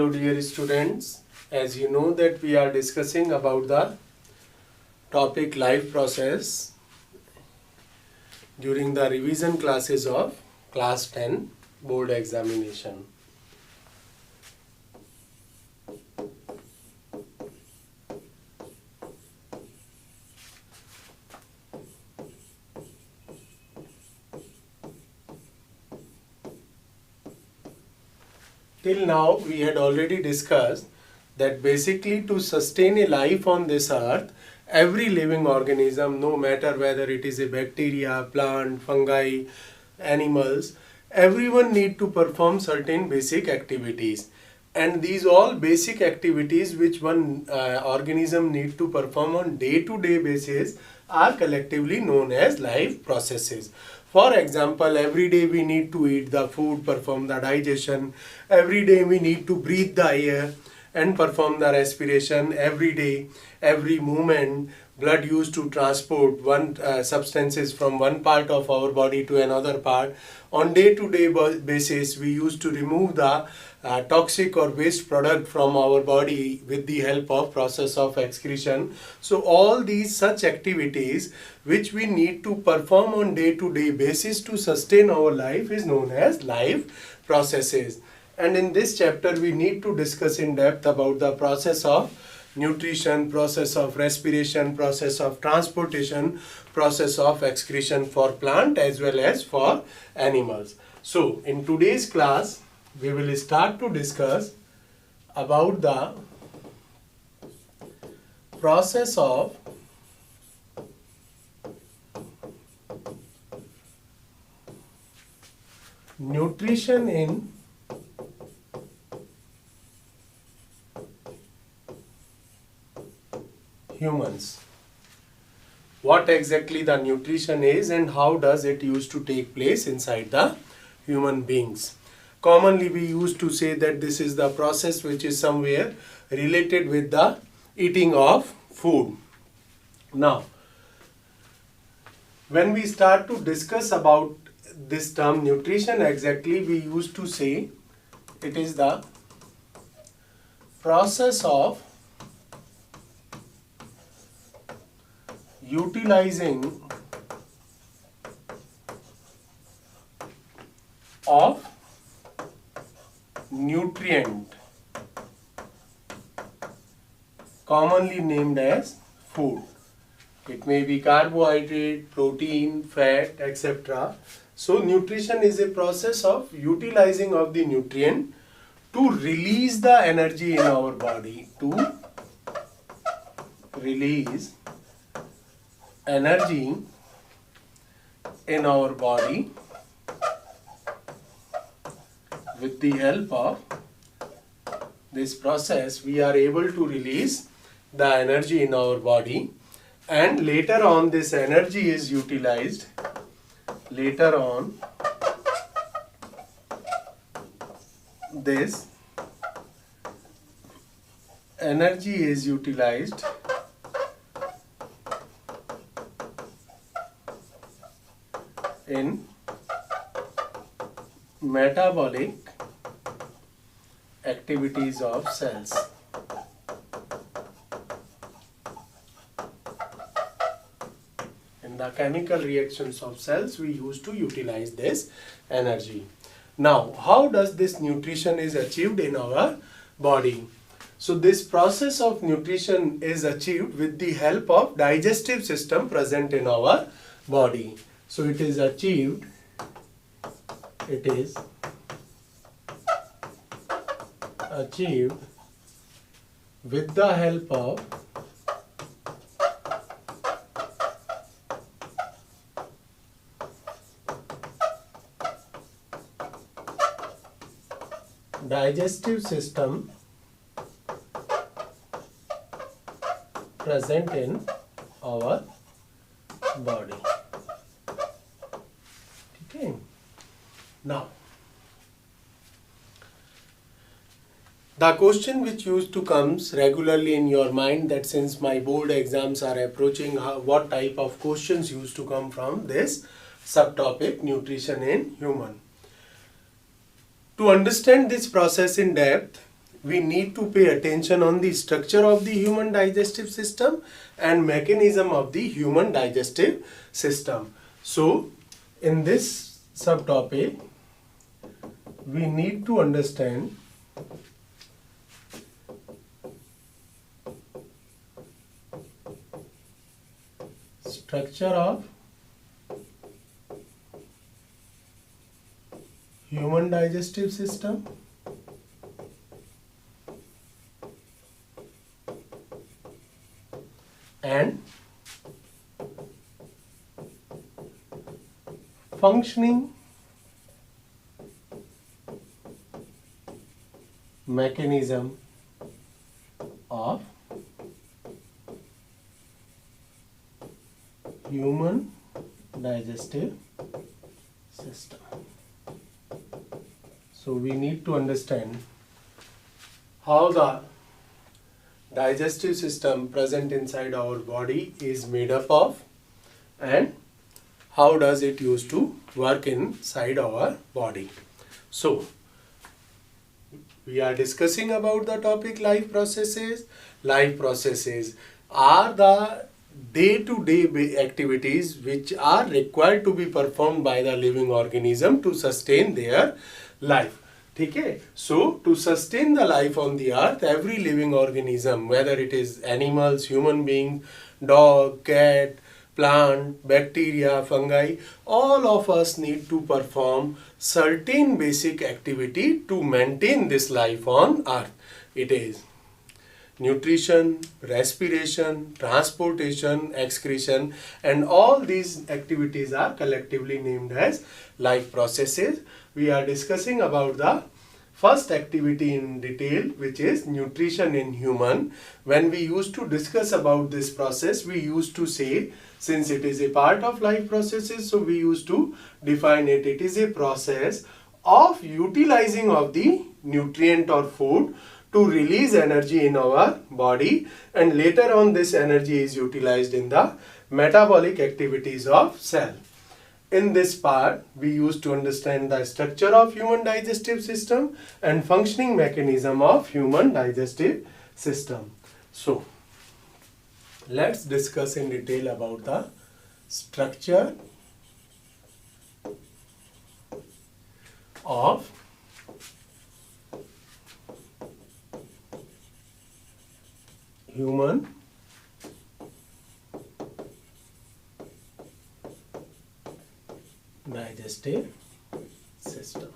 Hello dear students, as you know that we are discussing about the topic life process during the revision classes of class 10 board examination. Till now we had already discussed that basically to sustain a life on this earth, every living organism, no matter whether it is a bacteria, plant, fungi, animals, everyone need to perform certain basic activities. And these all basic activities which one organism need to perform on day-to-day basis are collectively known as life processes. For example, every day we need to eat the food, perform the digestion. Every day we need to breathe the air and perform the respiration. Every day, every movement, blood used to transport one substances from one part of our body to another part. On day-to-day basis, we used to remove the toxic or waste product from our body with the help of process of excretion. So all these such activities which we need to perform on day-to-day basis to sustain our life is known as life processes. And in this chapter we need to discuss in depth about the process of nutrition, process of respiration, process of transportation, process of excretion for plant as well as for animals. So in today's class we will start to discuss about the process of nutrition in humans. What exactly the nutrition is and how does it used to take place inside the human beings. Commonly we used to say that this is the process which is somewhere related with the eating of food. Now, when we start to discuss about this term nutrition exactly, we used to say it is the process of utilizing of nutrient commonly named as food. It may be carbohydrate, protein, fat, etc. So nutrition is a process of utilizing of the nutrient to release the energy in our body, to release energy in our body with the help of this process. We are able to release the energy in our body, and later on this energy is utilized. Later on this energy is utilized in metabolic activities of cells. In the chemical reactions of cells, we used to utilize this energy. Now, how does this nutrition is achieved in our body? So this process of nutrition is achieved with the help of digestive system present in our body. So it is achieved with the help of digestive system present in our body. Okay. Now, the question which used to comes regularly in your mind, that since my board exams are approaching, what type of questions used to come from this subtopic nutrition in human. To understand this process in depth, we need to pay attention on the structure of the human digestive system and mechanism of the human digestive system. So, in this subtopic, we need to understand structure of human digestive system and functioning mechanism of human digestive system. So we need to understand how the digestive system present inside our body is made up of and how does it used to work inside our body. So we are discussing about the topic life processes. Life processes are the day-to-day activities which are required to be performed by the living organism to sustain their life. Okay? So, to sustain the life on the earth, every living organism, whether it is animals, human beings, dog, cat, plant, bacteria, fungi, all of us need to perform certain basic activity to maintain this life on earth. It is nutrition, respiration, transportation, excretion, and all these activities are collectively named as life processes. We are discussing about the first activity in detail, which is nutrition in human. When we used to discuss about this process, we used to say, since it is a part of life processes, so we used to define it. It is a process of utilizing of the nutrient or food to release energy in our body, and later on this energy is utilized in the metabolic activities of cell. In this part, we used to understand the structure of human digestive system and functioning mechanism of human digestive system. So, let's discuss in detail about the structure of human digestive system.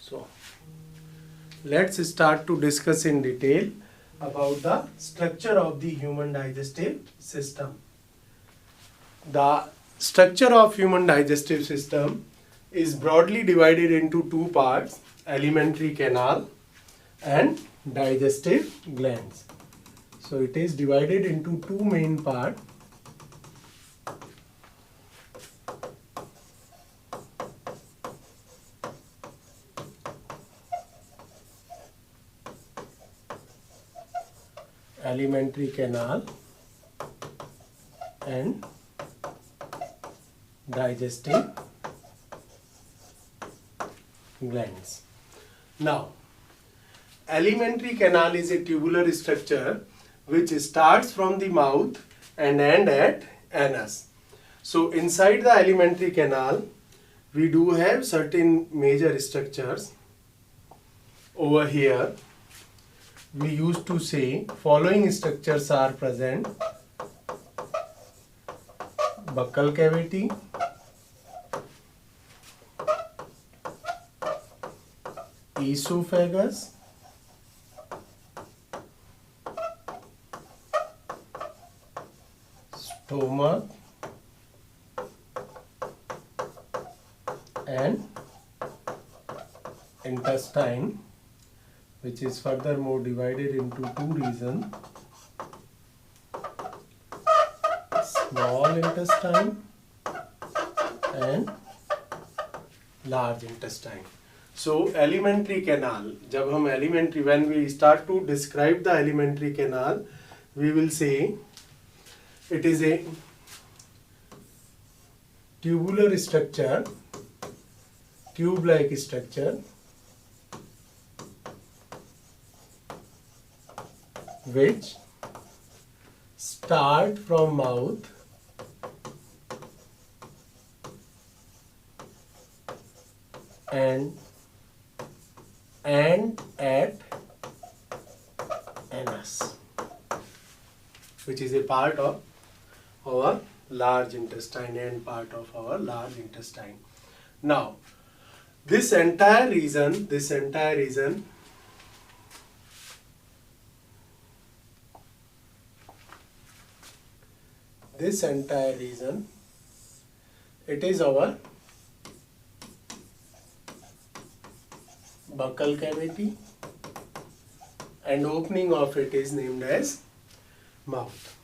So let's start to discuss in detail about the structure of the human digestive system. The structure of human digestive system is broadly divided into two parts: alimentary canal and digestive glands. So it is divided into two main parts. Alimentary canal and digestive glands. Now, alimentary canal is a tubular structure which starts from the mouth and ends at anus. So inside the alimentary canal, we do have certain major structures. Over here, we used to say following structures are present: buccal cavity, esophagus, stomach, and intestine, which is furthermore divided into two regions: small intestine and large intestine. So alimentary canal, when we start to describe the alimentary canal, we will say it is a tubular structure, tube-like structure, which start from mouth and end at anus, which is a part of our large intestine and part of our large intestine. Now, this entire region it is our buccal cavity, and opening of it is named as mouth.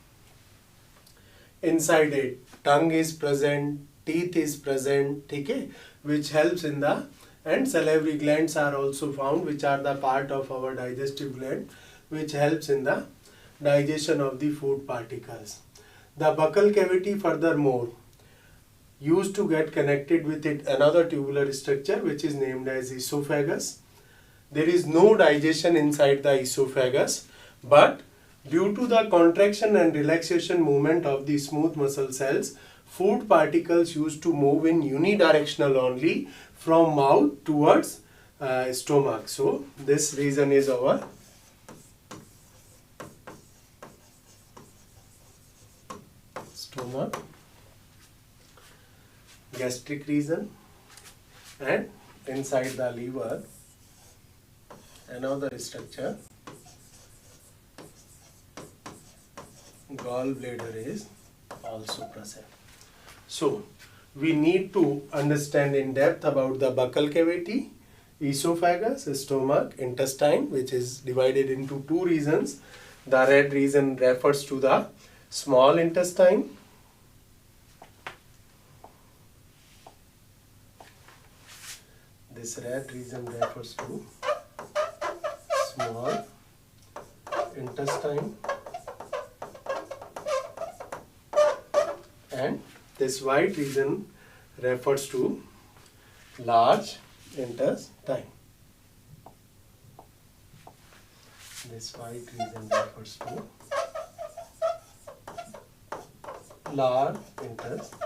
Inside it, tongue is present, teeth is present, okay, which helps in the, and salivary glands are also found, which are the part of our digestive gland, which helps in the digestion of the food particles. The buccal cavity furthermore used to get connected with it another tubular structure which is named as esophagus. There is no digestion inside the esophagus, but due to the contraction and relaxation movement of the smooth muscle cells, food particles used to move in unidirectional only from mouth towards stomach. So this region is our stomach, gastric region, and inside the liver another structure, gallbladder, is also present. So we need to understand in depth about the buccal cavity, esophagus, stomach, intestine, which is divided into two regions. The red region refers to the small intestine, this red region refers to small intestine, and this white region refers to large intestine. This white region refers to large intestine.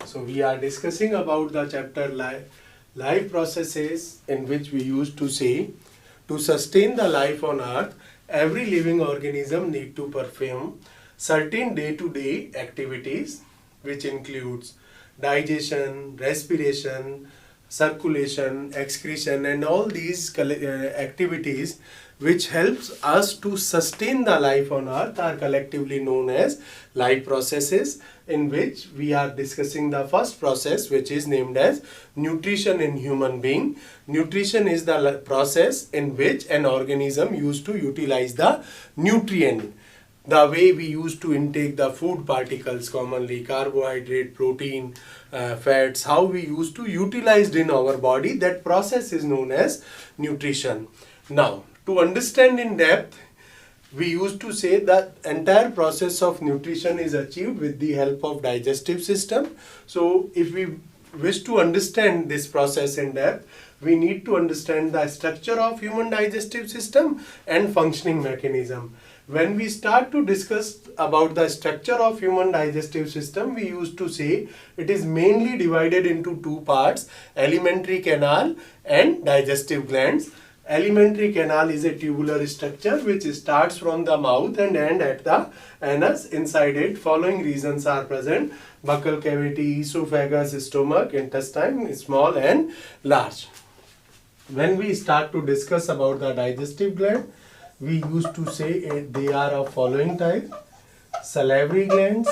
So we are discussing about the chapter life processes, in which we used to say to sustain the life on earth, every living organism need to perform certain day-to-day activities, which includes digestion, respiration, circulation, excretion, and all these activities which helps us to sustain the life on earth are collectively known as life processes, in which we are discussing the first process, which is named as nutrition in human being. Nutrition is the process in which an organism used to utilize the nutrient. The way we used to intake the food particles, commonly carbohydrate, protein, fats, how we used to utilize in our body, that process is known as nutrition. Now, to understand in depth, we used to say that entire process of nutrition is achieved with the help of digestive system. So if we wish to understand this process in depth, we need to understand the structure of human digestive system and functioning mechanism. When we start to discuss about the structure of human digestive system, we used to say it is mainly divided into two parts: alimentary canal and digestive glands. Alimentary canal is a tubular structure which starts from the mouth and end at the anus. Inside it, following regions are present: buccal cavity, esophagus, stomach, intestine, small and large. When we start to discuss about the digestive gland, we used to say they are of following type: salivary glands,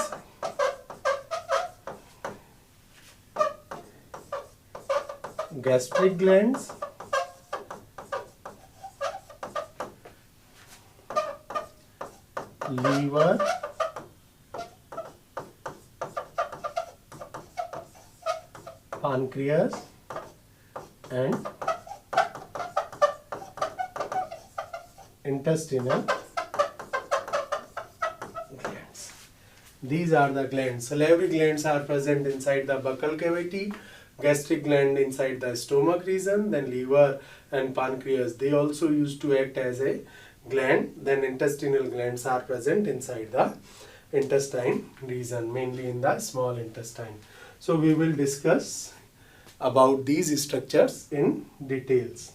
gastric glands, liver, pancreas, and intestinal glands. These are the glands. Salivary glands are present inside the buccal cavity, gastric gland inside the stomach region, then liver and pancreas, they also used to act as a gland. Then intestinal glands are present inside the intestine region, mainly in the small intestine. So we will discuss about these structures in details.